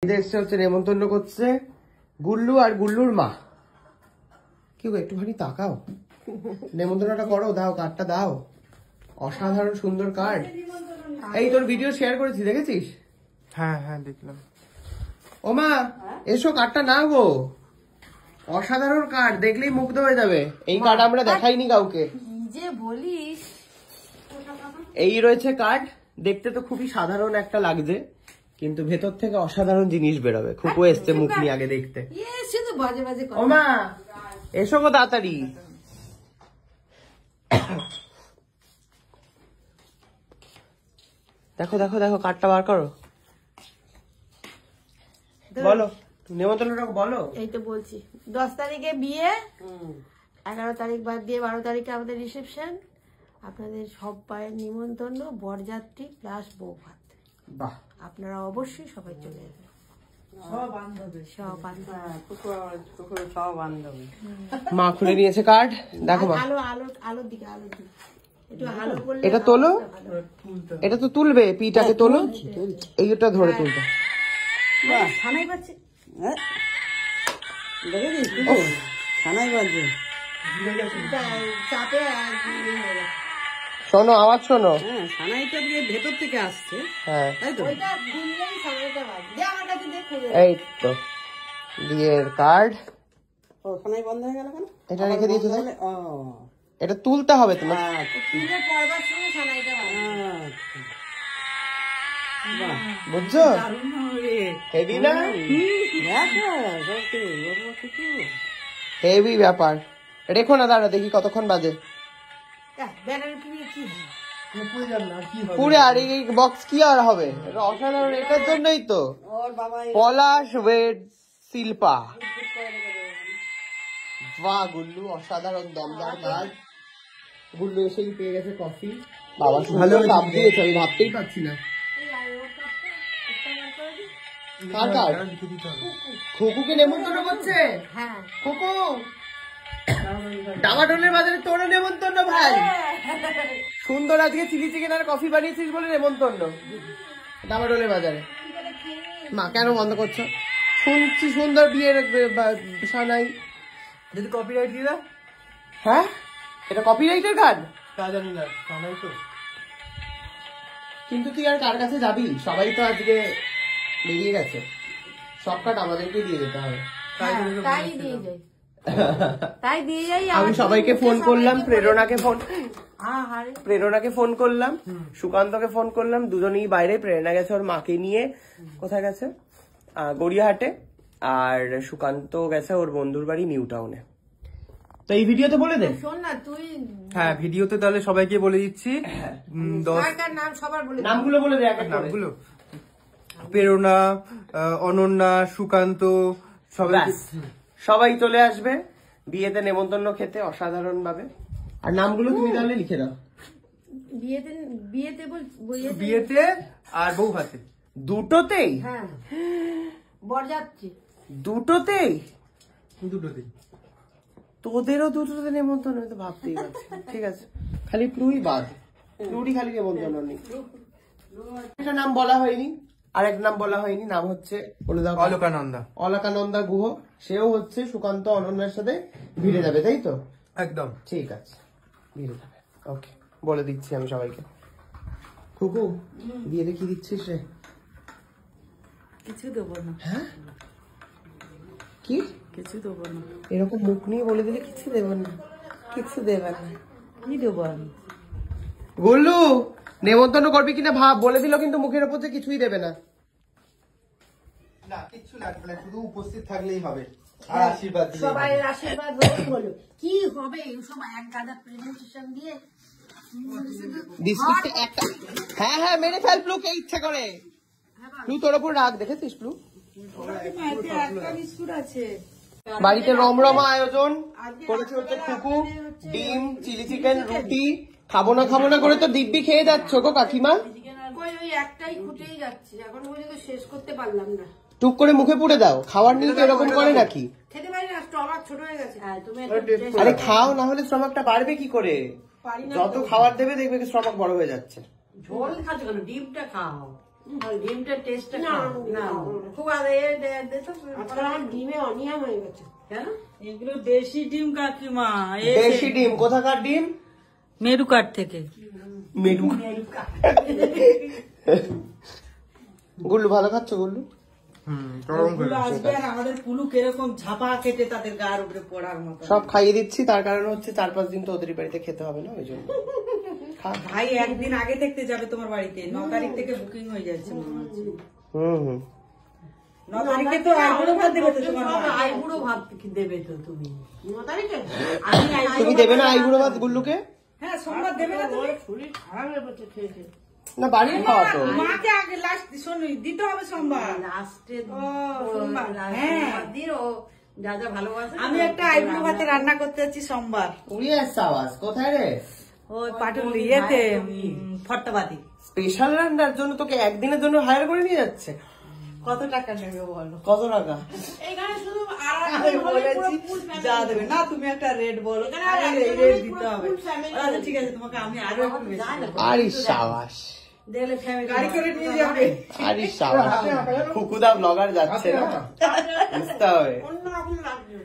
এসছে হচ্ছে নেমন্তন্ন করছে গুল্লু আর গুল্লুর মা। কেউ একটুখানি তাকাও, নেমন্তন্নটা করো, দাও কার্ডটা দাও। অসাধারণ সুন্দর কার্ড। এই তোর ভিডিও শেয়ার করেছি, দেখেছিস? হ্যাঁ হ্যাঁ দেখলাম। ও মা এসো, কার্ডটা নাও গো। অসাধারণ কার্ড, দেখলেই মুগ্ধ হয়ে যাবে। এই কার্ড আমরা দেখাইনি কাউকে। যে বলিস, এই রয়েছে কার্ড। দেখতে তো খুবই সাধারণ একটা লাগছে, কিন্তু ভেতর থেকে অসাধারণ জিনিস বেরোবে। খুব এসছে মুখ নিয়ে আগে দেখতে। শুধু বাজে বাজে ও মা এসো গো তাড়াতাড়ি। দেখো দেখো দেখো, কার্ডটা বার করো, বলো নেমন্তন্নটা বলো। এই তো বলছি, 10 তারিখে বিয়ে, 11 তারিখ বাদ দিয়ে 12 তারিখে আমাদের রিসেপশন। আপনাদের সবাইয়ের নিমন্ত্রণ, বরযাত্রী প্লাস বউ ভাত। বাহ, আপনারা অবশ্যই সবাই চলে যাবেন। মা খুলে নিয়েছে কার্ড, দেখো মা। আলোর দিকে একটু আলো করলে এটা তোলো, এটা তো তুলবে, পিটাকে তোলো, এইটা ধরে তুলবে। থানায় পাচ্ছে, চাপে শোনো, আওয়াজ শোনো। সানাইটা দিয়ে ভেতর থেকে আসছে। হ্যাঁ তাই তো? এই তো বিয়ের কার্ড। সানাই বন্ধ হয়ে গেল কেন? এটা রেখে দিয়েছো, এটা তুলতে হবে তোমার। বুঝছো? হেভি না? হেভি ব্যাপার। রেখো না, দাঁড়া দেখি কতক্ষণ বাজে। পুরে আর এই বক্স কি আর হবে? এটা অসাধারণ, এটার জন্যই তো পলাশ ওয়েড শিল্পা। বাহ গুল্লু, অসাধারণ দমদার কার্ড। গুল্লু এসেই পেয়ে গেছে কফি। বাবা ভালো লাভ দিয়েছে, আমি ভাবতেই পারছি না। কার কার্ড? খুকুকে নেমন্তন্ন করছে। খুকু ডামাডোলের বাজারে তোর নেমন্তন্ন ভাই। সুন্দর আজকে চিলি চিকেন আর কফি বানিয়েছিস বলে নেমন্তন্ন ডামাডোলের বাজারে। মা কেন বন্ধ করছো? শুনছি সুন্দর বিয়ের সানাই। যদি কপিরাইট দিয়ে দাও। হ্যাঁ, এটা কপিরাইটের কার্ড? তা জানি না, সানাই তো। কিন্তু তুই আর কার কাছে যাবি? সবাই তো আজকে বেরিয়ে গেছে, সব কার্ড আমাদেরকে দিয়ে যেতে হবে। তাই দিয়ে যাই। আমি সবাইকে ফোন করলাম, প্রেরণাকে ফোন করলাম, সুকান্তকে ফোন করলাম, দুজনেই বাইরে। প্রেরণা গেছে ওর মাকে নিয়ে, কোথায় গেছে? গড়িয়াহাটে। আর সুকান্ত গেছে ওর বন্ধুর বাড়ি নিউ টাউনে। তো এই ভিডিওতে বলে দে। শোন না তুই। হ্যাঁ ভিডিওতে তাহলে সবাইকে বলে দিচ্ছি। নামগুলো বলে দে। নামগুলো প্রেরণা, অনন্যা, সুকান্ত, সবাই চলে আসবে বিয়েতে নেমন্তন্ন খেতে অসাধারণ ভাবে। আর নামগুলো তুমি তাহলে লিখে দাও। বিয়েতে আর বউ ভাতে দুটোতেই? হ্যাঁ, বরযাত্রী দুটোতেই। দুটোতেই তোদেরও দুটোতে নেমন্তন্ন, তো ভাবতেই পারছি। ঠিক আছে, খালি প্লুই বাদ, প্লুরই খালি নেমন্তন্ন নেই। একটা নাম বলা হয়নি, আর এক নাম বলা হয়নি, নাম হচ্ছে অলকানন্দা। অলকানন্দা গুহ। সেও হচ্ছে সুকান্ত অনন্যার সাথে ভিড়ে যাবে, তাই তো? একদম ঠিক আছে, ভিড়ে যাবে। ওকে, বলে দিচ্ছি আমি সবাইকে। খুকু বিয়েতে কি দিচ্ছিস রে? কিছু দেবো না। হ্যাঁ, কি কিছু দেবো না। এরকম মুখ নিয়ে বলে দিলে কিছু দেব না, কিছু দেবে না। কি দেবো আমি? গুল্লু নেমন্তন্ন করবি কিনা ভাব, বলে দিল কিন্তু মুখের উপর যে কিছুই দেবে না। না কিচ্ছু লাগবে না, শুধু উপস্থিত থাকলেই হবে আর আশীর্বাদ দিলেই হবে। সবাই আশীর্বাদ হলো কি হবে? সবাই এক গাদা প্রেজেন্টেশন দিয়ে বিস্কুট একটা। হ্যাঁ হ্যাঁ, মেরে ফেল প্লুকে ইচ্ছা করে। প্লু তোর উপর রাগ দেখেছিস প্লু? বাড়িতে রমরমা আয়োজন করেছে হচ্ছে খুকু। ডিম, চিলি চিকেন, রুটি। খাবো না করে তো দিব্যি খেয়ে যাচ্ছ গো কাকিমা। ওই একটাই খুঁটেই যাচ্ছে, এখন পর্যন্ত শেষ করতে পারলাম না। টুক করে মুখে পুড়ে দাও, খাওয়ার নিলে তো এরকম করে নাকি? খেতে পারি না, স্টমাক ছোট হয়ে গেছে। আরে খাও, না হলে স্টমাকটা বাড়বে কি করে? যত খাবার দেবে দেখবে স্টমাক বড় হয়ে যাচ্ছে। ঝোল খাচ্ছ কেন? ডিমটা খাও। ডিমটার টেস্টটা না না খুব আগে আমার ডিমে অনিয়ম হয়ে গেছে। কেন? এগুলো দেশি ডিম কাকিমা, দেশি ডিম কোথাকার ডিম? মেরুকাট থেকে। মেরু গুল্লু ভালো খাচ্ছ গুল্লু? ওগুলো আসবে আর আমাদের কুলু কিরকম ঝাপা কেটে তাদের গার উপরে পড়ার মতো। সব খাইয়ে দিচ্ছি, তার কারণ হচ্ছে 4-5 দিন তো ওদের বাড়িতে খেতে হবে না, ওই জন্য। ভাই একদিন আগে থাকতে যাবে তোমার বাড়িতে, 9 তারিখ থেকে বুকিং হয়ে যাচ্ছে মনে হচ্ছে। হুম 9 তারিখে তো আইবুড়ো ভাত দেবে তো তোমার মা। আইবুড়ো ভাত দেবে তো তুমি 9 তারিখে? তুমি দেবে না আইবুড়ো ভাত গুল্লুকে? হ্যাঁ সোমবার দেবে না তুমি? শরীর খারাপ হয়ে পড়ছে খেয়ে খেয়ে। না বাড়ির খাওয়া তো। মাকে আগে লাস্ট দিতে হবে সোমবার। লাস্টে সোমবার, হ্যাঁ। দিন ও যা যা ভালোবাসে। আমি একটা আইবুড়ো ভাতে রান্না করতে যাচ্ছি সোমবার। উড়িয়ে সাওয়াজ কোথায় রে? ওই পাটুল ইয়েতে ফট্টাবাদি। স্পেশাল রান্নার জন্য তোকে একদিনের জন্য হায়ার করে নিয়ে যাচ্ছে? কত টাকা নেবে বলো? কত টাকা? এখানে শুধু আমি বলেছি যা দেবে না, তুমি একটা রেট বলো, রেট দিতে হবে। আচ্ছা ঠিক আছে, তোমাকে আমি আরো একটু বেশি দেবো। আরে সাবাস, দেখলে ফ্যামিলি গাড়ি করে নিয়ে যাবে। আরে সাবাস। খুকুদা ব্লগার যাচ্ছে না, বুঝতে হবে। অন্যরকম লাগছে।